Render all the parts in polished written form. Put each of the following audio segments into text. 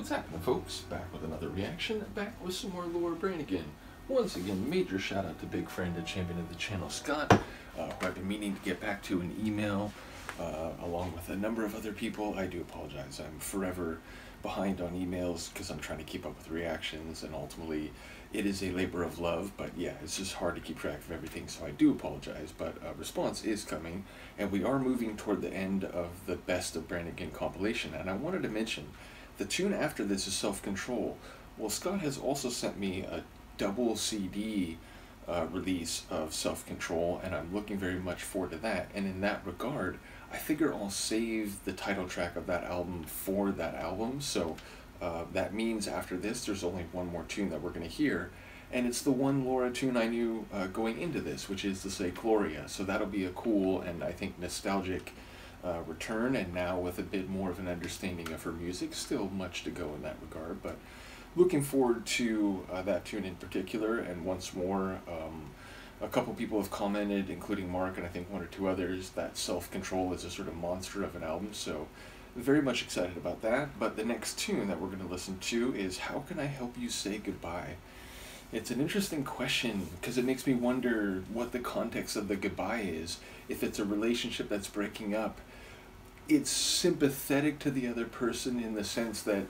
What's happening, folks? Back with another reaction, back with some more Laura Branigan. Once again, major shout out to big friend and champion of the channel, Scott, who I've been meaning to get back to an email, along with a number of other people. I do apologize. I'm forever behind on emails because I'm trying to keep up with reactions, and ultimately it is a labor of love, but yeah, it's just hard to keep track of everything, so I do apologize, but a response is coming, and we are moving toward the end of the Best of Branigan compilation, and I wanted to mention the tune after this is Self-Control. Well, Scott has also sent me a double CD release of Self-Control, and I'm looking very much forward to that. And in that regard, I figure I'll save the title track of that album for that album. So that means after this, there's only one more tune that we're going to hear, and it's the one Laura tune I knew going into this, which is to say Gloria. So that'll be a cool and I think nostalgic return, and now with a bit more of an understanding of her music. Still much to go in that regard, but looking forward to that tune in particular. And once more, a couple people have commented, including Mark and I think one or two others, that Self-Control is a sort of monster of an album, so very much excited about that. But the next tune that we're going to listen to is How Can I Help You Say Goodbye? It's an interesting question because it makes me wonder what the context of the goodbye is. If it's a relationship that's breaking up, it's sympathetic to the other person in the sense that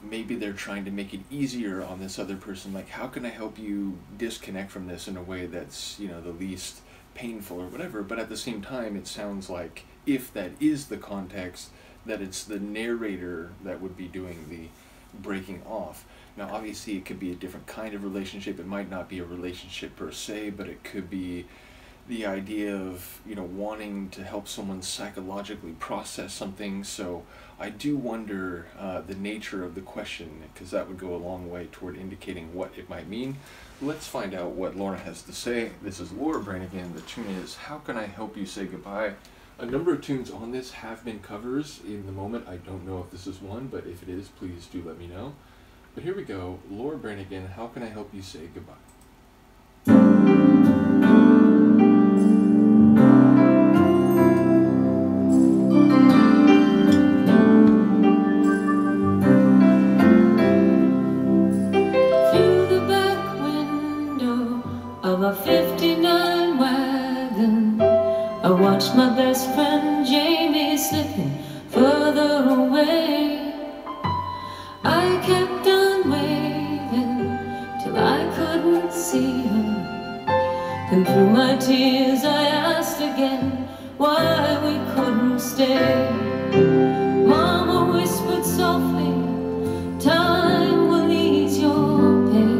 maybe they're trying to make it easier on this other person. Like, how can I help you disconnect from this in a way that's, you know, the least painful or whatever? But at the same time, it sounds like, if that is the context, that it's the narrator that would be doing the breaking off. Now, obviously, it could be a different kind of relationship. It might not be a relationship per se, but it could be the idea of, you know, wanting to help someone psychologically process something. So I do wonder the nature of the question, because that would go a long way toward indicating what it might mean. Let's find out what Laura has to say. This is Laura Branigan. The tune is How Can I Help You Say Goodbye? A number of tunes on this have been covers. In the moment, I don't know if this is one, but if it is, please do let me know. But here we go. Laura Branigan, How Can I Help You Say Goodbye? A 59 wagon, I watched my best friend Jamie slipping further away. I kept on waving till I couldn't see her, and through my tears I asked again why we couldn't stay. Mama whispered softly, time will ease your pain.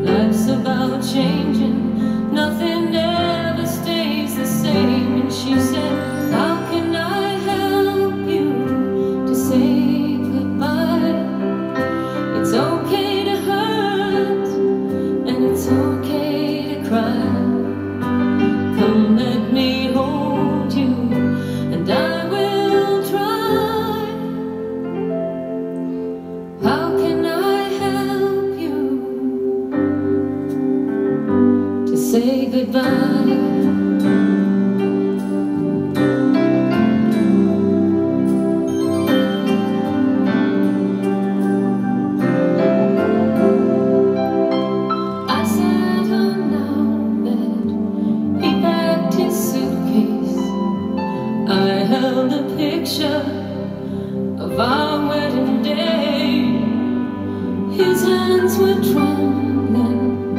Life's about changing, nothing ever stays the same. And she said, how can I help you to say goodbye? It's okay to hurt, and it's okay to cry. Come, let me hold you, and I will try. How can I help you to say goodbye? Of our wedding day, his hands were trembling,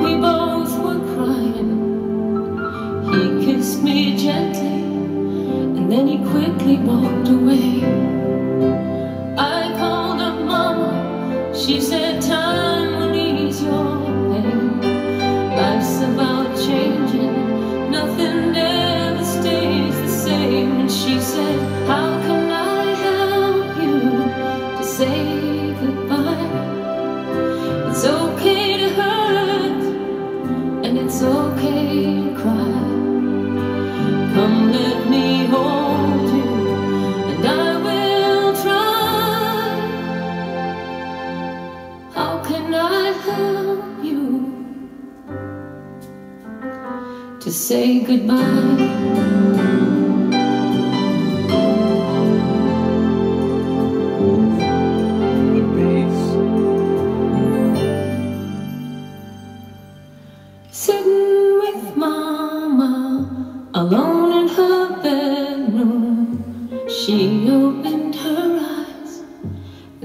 we both were crying. He kissed me gently, and then he quickly walked away. I called up Mama, she said time will ease your pain. Life's about changing, nothing ever stays the same. And she said, how can I help you to say goodbye? It's okay to hurt, and it's okay to cry. Come, let me hold you, and I will try. How can I help you to say goodbye?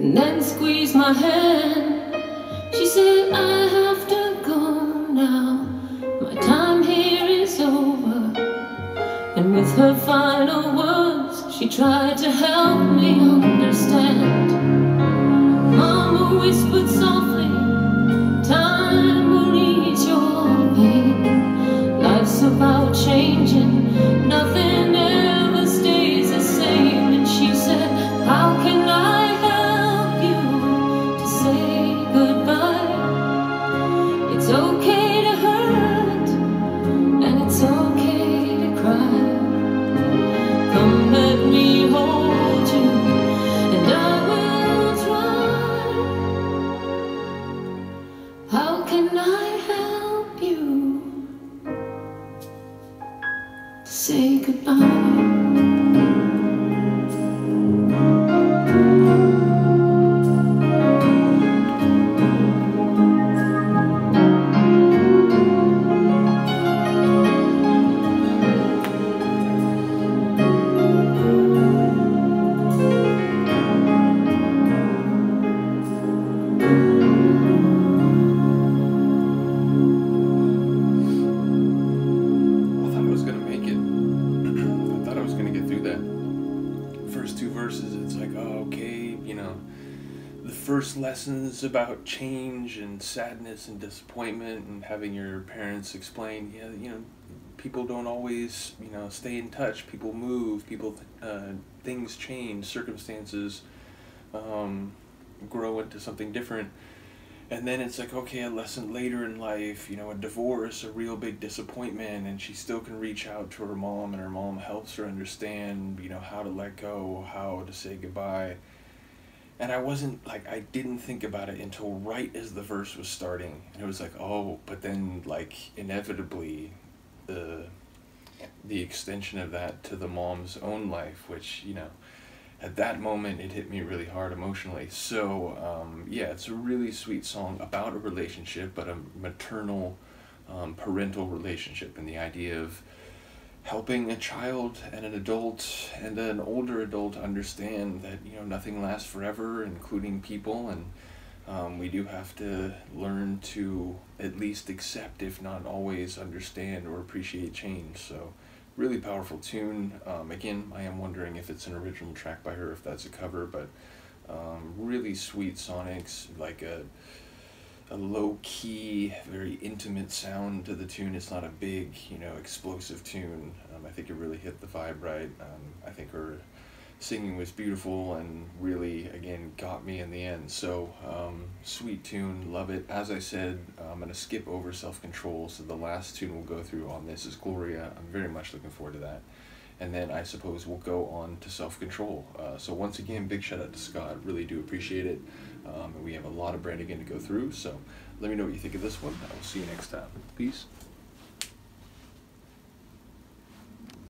and then squeezed my hand. She said, I have to go now, my time here is over. And with her final words, she tried to help me understand. Mama whispered softly, time will ease your pain. Life's about changing, nothing ever stays the same. And she said, how can I help you to say goodbye? It's okay to hurt, and it's okay to cry. Come let me hold you, and I will try. How can I help you to say goodbye? First lessons about change and sadness and disappointment, and having your parents explain, yeah, you know, people don't always, you know, stay in touch. People move. Things change. Circumstances grow into something different. And then it's like, okay, a lesson later in life, you know, a divorce, a real big disappointment, and she still can reach out to her mom, and her mom helps her understand, you know, how to let go, how to say goodbye. And I didn't think about it until right as the verse was starting. And it was like, oh, but then, like, inevitably, the extension of that to the mom's own life, which, you know, at that moment, it hit me really hard emotionally. So, yeah, it's a really sweet song about a relationship, but a maternal, parental relationship, and the idea of helping a child and an adult and an older adult understand that, you know, nothing lasts forever, including people, and we do have to learn to at least accept, if not always understand or appreciate change. So really powerful tune. Again, I am wondering if it's an original track by her, if that's a cover, but really sweet sonics, like a low-key, very intimate sound to the tune. It's not a big, you know, explosive tune. I think it really hit the vibe right. I think her singing was beautiful and really, again, got me in the end. So, sweet tune, love it. As I said, I'm going to skip over Self-Control, so the last tune we'll go through on this is Gloria. I'm very much looking forward to that. And then I suppose we'll go on to Self-Control. So once again, big shout out to Scott. Really do appreciate it. And we have a lot of Branigan to go through, so let me know what you think of this one. I will see you next time. Peace.